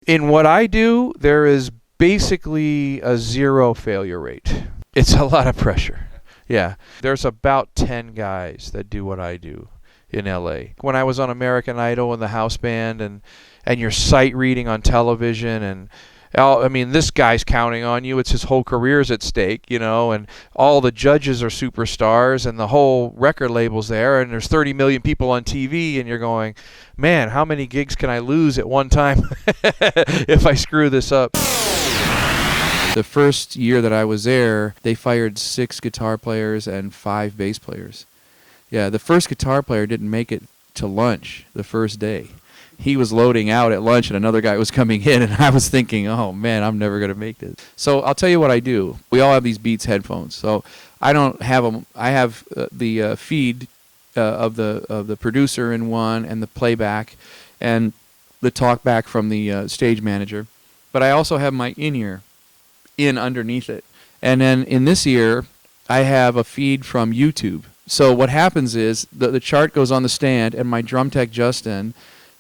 In what I do, there is basically a zero failure rate. It's a lot of pressure. Yeah. There's about 10 guys that do what I do in LA. When I was on American Idol and the house band and your sight reading on television and I mean, this guy's counting on you. It's his whole career's at stake, and all the judges are superstars and the whole record label's there and there's 30 million people on TV and you're going, man, how many gigs can I lose at one time if I screw this up? The first year that I was there, they fired 6 guitar players and 5 bass players. Yeah, the first guitar player didn't make it to lunch the first day. He was loading out at lunch and another guy was coming in and I was thinking, oh man, I'm never going to make this. So I'll tell you what I do. We all have these Beats headphones. So I don't have them. I have the feed of the producer in one and the playback and the talkback from the stage manager. But I also have my in-ear in underneath it. And then in this ear, I have a feed from YouTube. So what happens is the chart goes on the stand and my drum tech Justin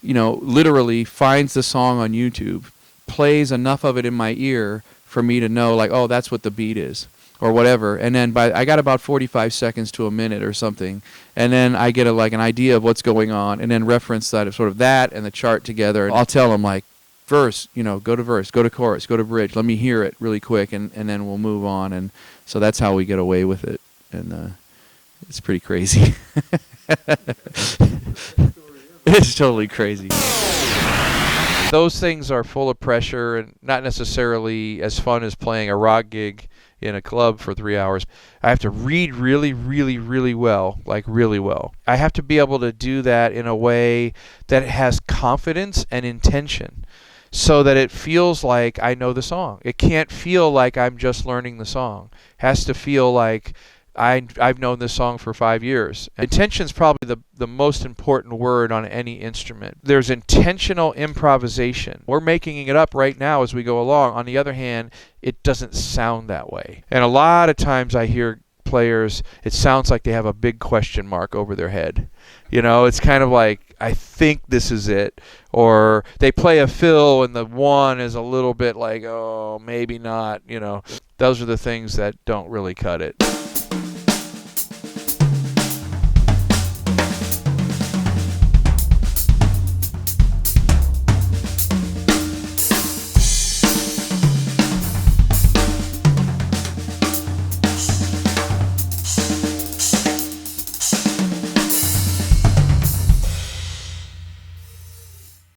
literally finds the song on YouTube, plays enough of it in my ear for me to know, like, oh, that's what the beat is, or whatever. And then I got about 45 seconds to a minute or something, and then I get an idea of what's going on, and then reference that sort of that and the chart together. And I'll tell them, like, verse, go to verse, go to chorus, go to bridge. Let me hear it really quick, and then we'll move on. And so that's how we get away with it, and it's pretty crazy. It's totally crazy. Those things are full of pressure and not necessarily as fun as playing a rock gig in a club for 3 hours. I have to read really, really, really well, like really well. I have to be able to do that in a way that has confidence and intention so that it feels like I know the song. It can't feel like I'm just learning the song. It has to feel like I've known this song for 5 years. Intention is probably the most important word on any instrument. There's intentional improvisation. We're making it up right now as we go along. On the other hand, it doesn't sound that way. And a lot of times I hear players, it sounds like they have a big question mark over their head. It's kind of like, I think this is it. Or they play a fill and the one is a little bit like, oh, maybe not. Those are the things that don't really cut it.